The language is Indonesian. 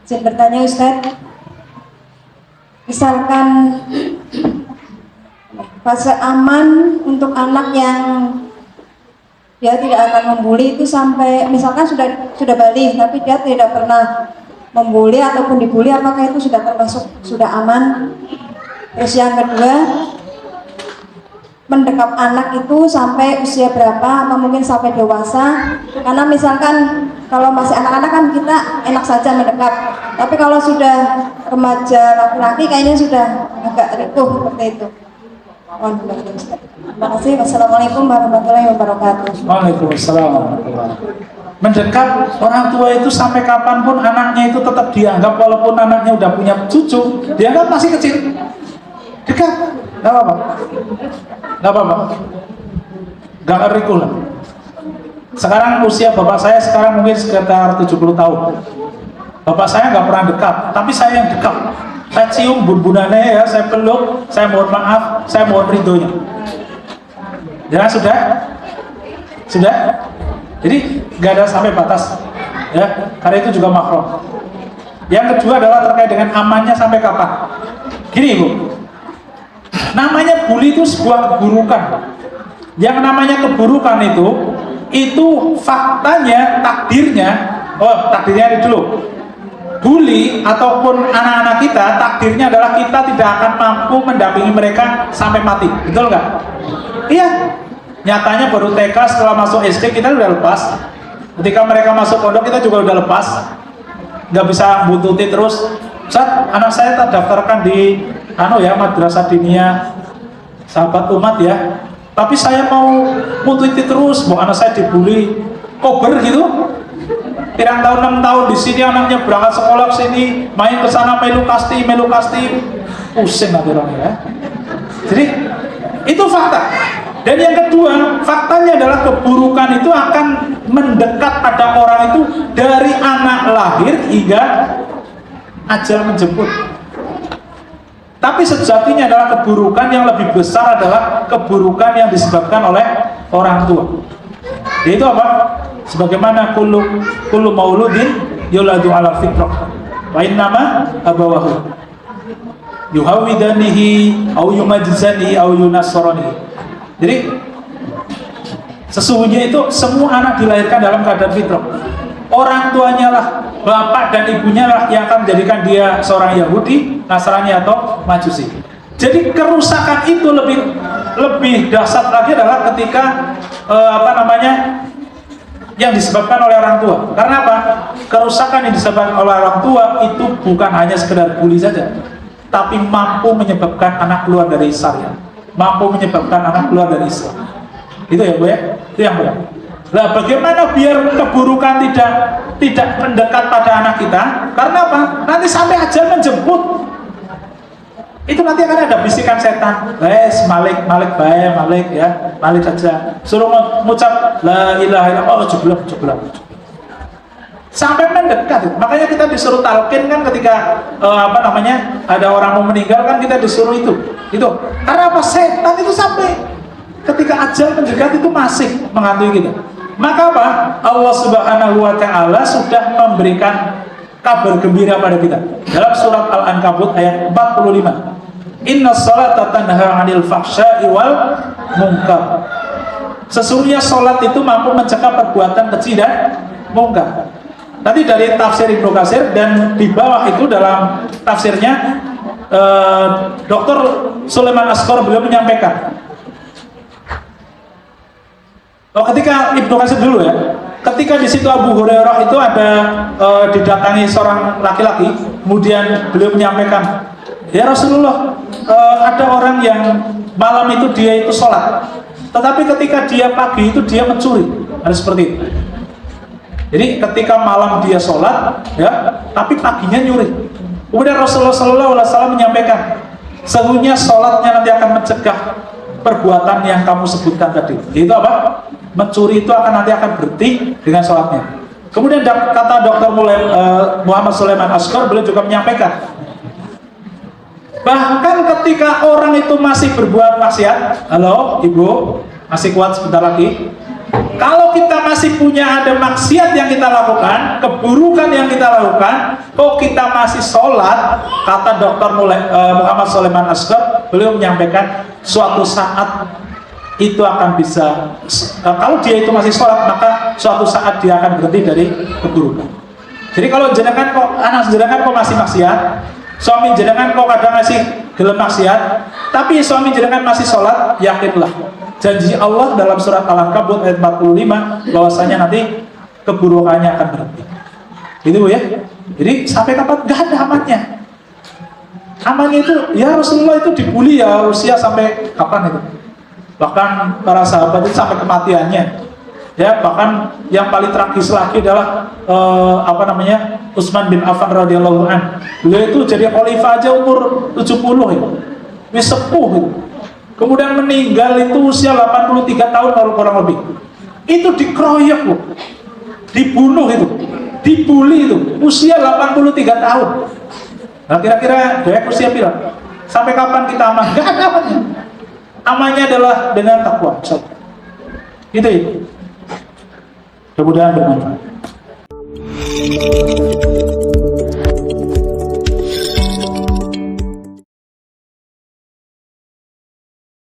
Saya bertanya Ustadz, misalkan fase aman untuk anak yang dia tidak akan membuli itu sampai misalkan sudah balik tapi dia tidak pernah membuli ataupun dibully, apakah itu sudah termasuk sudah aman? Terus yang kedua, mendekap anak itu sampai usia berapa atau mungkin sampai dewasa? Karena misalkan kalau masih anak-anak kan kita enak saja mendekap, tapi kalau sudah remaja laki-laki kayaknya sudah agak rikuh seperti itu. Terima kasih. Wassalamualaikum warahmatullahi wabarakatuh. Waalaikumsalam warahmatullahi wabarakatuh. Mendekat orang tua itu sampai kapanpun anaknya itu tetap dianggap, walaupun anaknya udah punya cucu, dianggap masih kecil. Dekat, nggak apa-apa, nggak apa-apa, nggak rikul. Sekarang usia bapak saya sekarang mungkin sekitar 70 tahun. Bapak saya nggak pernah dekat, tapi saya yang dekat. Saya cium bun-bunannya ya, saya peluk, saya mohon maaf, saya mohon ridhonya. Ya sudah. Jadi nggak ada sampai batas, ya. Karena itu juga mahram. Yang kedua adalah terkait dengan amannya sampai kapan. Gini Ibu, namanya bully itu sebuah keburukan. Yang namanya keburukan itu faktanya, takdirnya dulu. Bully ataupun anak-anak kita, takdirnya adalah kita tidak akan mampu mendampingi mereka sampai mati, betul nggak? Iya. Nyatanya baru TK, setelah masuk SD kita udah lepas. Ketika mereka masuk pondok kita juga udah lepas. Nggak bisa buntuti terus. Ustaz, anak saya terdaftarkan di Madrasah Diniyah Sahabat Umat ya. Tapi saya mau buntuti terus, mau anak saya dibully, kober gitu. Pirang tahun 6 tahun di sini anaknya berangkat sekolah ke sini, main ke sana melu kasti, pusing nanti orangnya ya. Jadi itu fakta. Dan yang kedua, faktanya adalah keburukan itu akan mendekat pada orang itu dari anak lahir hingga ajal menjemput. Tapi sejatinya adalah keburukan yang lebih besar adalah keburukan yang disebabkan oleh orang tua. Yaitu apa? Sebagaimana kullu mauludin yuladu ala fitrah wa innama abawahu yuhawidanihi au yumajizanihi au yunasranihi. Jadi sesungguhnya itu semua anak dilahirkan dalam keadaan fitrah. Orang tuanya lah, bapak dan ibunya lah yang akan menjadikan dia seorang Yahudi, Nasrani atau Majusi. Jadi kerusakan itu lebih dahsyat lagi adalah ketika yang disebabkan oleh orang tua. Karena apa? Kerusakan yang disebabkan oleh orang tua itu bukan hanya sekedar bully saja, tapi mampu menyebabkan anak keluar dari syariat, mampu menyebabkan anak keluar dari Islam. Itu ya Bu ya? Itu yang benar. Nah, bagaimana biar keburukan tidak mendekat pada anak kita? Karena apa? Nanti sampai ajal menjemput. Itu nanti akan ada bisikan setan. Malik ya, Malik saja. Suruh mengucap la ilaha illallah, jeblah. Sampai mendekat. Makanya kita disuruh talqin kan ketika ada orang mau meninggal kan kita disuruh itu. Karena apa? Setan itu sampai ketika ajal mendekat itu masih menghantui kita. Maka apa? Allah Subhanahu wa taala sudah memberikan kabar gembira pada kita. Dalam surat Al-Ankabut ayat 45. Inna sholata tanha 'anil fahsya'i wal munkar. Sesungguhnya sholat itu mampu mencegah perbuatan keji dan munkar. Nanti dari tafsir Ibnu Katsir dan di bawah itu dalam tafsirnya Dr. Sulaiman Asqar beliau menyampaikan. Ketika Ibnu Katsir dulu ya, ketika di situ Abu Hurairah itu ada didatangi seorang laki-laki, kemudian beliau menyampaikan, ya Rasulullah, ada orang yang malam itu dia itu sholat, tetapi ketika dia pagi itu dia mencuri, ada seperti itu. Jadi ketika malam dia sholat, ya, tapi paginya nyuri. Kemudian Rasulullah SAW menyampaikan, sesungguhnya sholatnya nanti akan mencegah perbuatan yang kamu sebutkan tadi. Itu apa? Mencuri itu nanti akan berhenti dengan sholatnya. Kemudian kata Dr. Muhammad Sulaiman Asqar, beliau juga menyampaikan, bahkan ketika orang itu masih berbuat maksiat, halo ibu, masih kuat sebentar lagi, Kalau kita masih punya ada maksiat yang kita lakukan, keburukan yang kita lakukan, kok kita masih sholat, kata Dr. Muhammad Sulaiman Asghar, beliau menyampaikan suatu saat itu akan bisa, kalau dia itu masih sholat, maka suatu saat dia akan berhenti dari keburukan. Jadi kalau jenengan kok, anak jenengan kok masih maksiat, suami jenengan kok kadang masih gelem maksiat, tapi suami jenengan masih sholat, yakinlah janji Allah dalam surat Al-Ankabut ayat 45 bahwasanya nanti keburukannya akan berhenti. Gitu Bu ya. Jadi sampai kapan? Gak ada amannya. Amannya itu ya Rasulullah itu dibully ya usia sampai kapan itu? Bahkan para sahabat itu sampai kematiannya. Ya, bahkan yang paling tragis lagi adalah Utsman bin Affan radhiyallahu an. Beliau itu jadi khalifah aja umur 70 ya. Wis sepuh gitu. Kemudian meninggal itu usia 83 tahun kurang lebih. Itu dikeroyok Bu. Dibunuh itu. Dibully itu. Usia 83 tahun. Nah kira-kira Dek usia berapa? Sampai kapan kita aman? Gak ada amannya. Amannya adalah dengan takwa. Gitu ya. Mudah-mudahan bermanfaat.